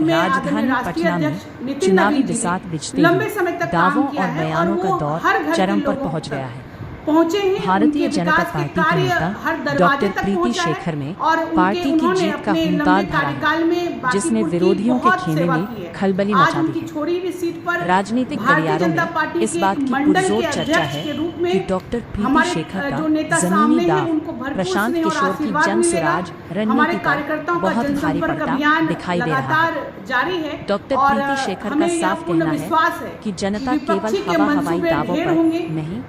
में राजधानी पटना में चुनावी बिसात बिछते ही दावों और बयानों का दौर चरम पर पहुंच गया है। पहुंचे हैं भारतीय जनता पार्टी के नेता डॉक्टर प्रीति शेखर में पार्टी की जीत का हुंकार भरा है, जिसने विरोधियों के खेमे में खलबली मचा दी है। राजनीतिक गलियारों में इस बात की पुरजोर चर्चा है कि डॉक्टर प्रीति शेखर का जमीनी दाव प्रशांत किशोर की जन स्वराज रणनीति पर बहुत भारी पड़ता दिखाई दे रहा है। डॉक्टर प्रीति शेखर का साफ कहना है कि जनता केवल हवाई दावों पर नहीं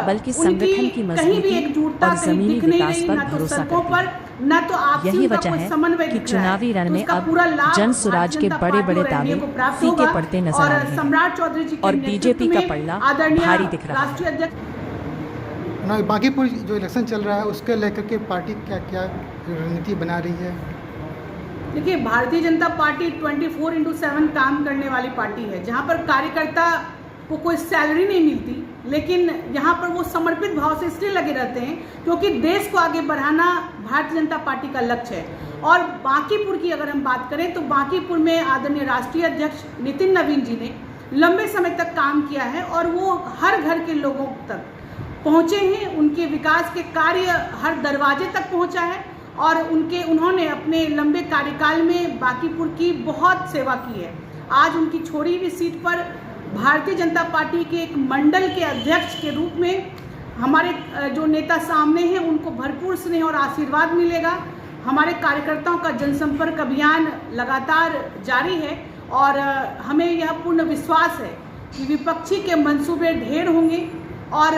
बल्कि संगठन की मजबूती और जमीनी विकास पर भरोसा करती है। यही वजह है कि चुनावी रण में अब जन स्वराज के बड़े बड़े दावे फीके पड़ते नजर आ रहे हैं और बीजेपी का पलड़ा भारी दिख रहा है। बांकीपुर जो इलेक्शन चल रहा है उसके लेकर के पार्टी क्या क्या रणनीति बना रही है? देखिए, भारतीय जनता पार्टी 24/7 काम करने वाली पार्टी है, जहां पर कार्यकर्ता को कोई सैलरी नहीं मिलती, लेकिन यहाँ पर वो समर्पित भाव से इसलिए लगे रहते हैं क्योंकि देश को आगे बढ़ाना भारतीय जनता पार्टी का लक्ष्य है। और बांकीपुर की अगर हम बात करें तो बांकीपुर में आदरणीय राष्ट्रीय अध्यक्ष नितिन नवीन जी ने लंबे समय तक काम किया है और वो हर घर के लोगों तक पहुँचे हैं। उनके विकास के कार्य हर दरवाजे तक पहुँचा है और उन्होंने अपने लंबे कार्यकाल में बांकीपुर की बहुत सेवा की है। आज उनकी छोड़ी हुई सीट पर भारतीय जनता पार्टी के एक मंडल के अध्यक्ष के रूप में हमारे जो नेता सामने हैं उनको भरपूर स्नेह और आशीर्वाद मिलेगा। हमारे कार्यकर्ताओं का जनसंपर्क अभियान लगातार जारी है और हमें यह पूर्ण विश्वास है कि विपक्षी के मंसूबे ढेर होंगे और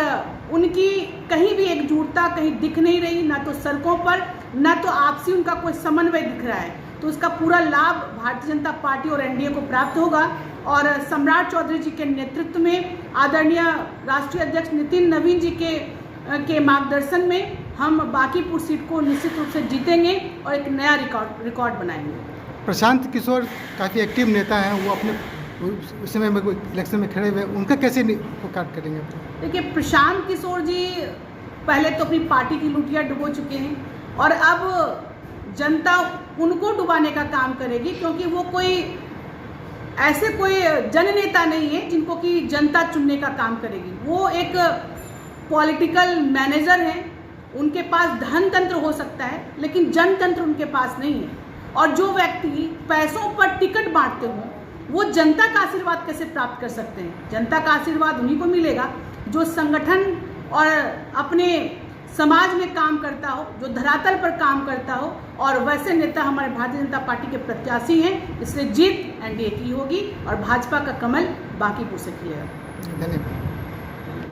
उनकी कहीं भी एकजुटता कहीं दिख नहीं रही, ना तो सड़कों पर ना तो आपसी उनका कोई समन्वय दिख रहा है। तो उसका पूरा लाभ भारतीय जनता पार्टी और एनडीए को प्राप्त होगा और सम्राट चौधरी जी के नेतृत्व में आदरणीय राष्ट्रीय अध्यक्ष नितिन नवीन जी के मार्गदर्शन में हम बांकीपुर सीट को निश्चित रूप से जीतेंगे और एक नया रिकॉर्ड बनाएंगे। प्रशांत किशोर काफ़ी एक्टिव नेता हैं, वो अपने उस समय में इलेक्शन में खड़े हुए, उनका कैसे कार्य करेंगे? देखिए, प्रशांत किशोर जी पहले तो अपनी पार्टी की लुटिया डुबो चुके हैं और अब जनता उनको डुबाने का काम करेगी, क्योंकि वो ऐसे कोई जननेता नहीं है जिनको कि जनता चुनने का काम करेगी। वो एक पॉलिटिकल मैनेजर हैं, उनके पास धन तंत्र हो सकता है लेकिन जनतंत्र उनके पास नहीं है। और जो व्यक्ति पैसों पर टिकट बांटते हों वो जनता का आशीर्वाद कैसे प्राप्त कर सकते हैं? जनता का आशीर्वाद उन्हीं को मिलेगा जो संगठन और अपने समाज में काम करता हो, जो धरातल पर काम करता हो, और वैसे नेता हमारे भारतीय जनता पार्टी के प्रत्याशी हैं। इसलिए जीत एनडीए की होगी और भाजपा का कमल बांकीपुर से खिलेगा। धन्यवाद।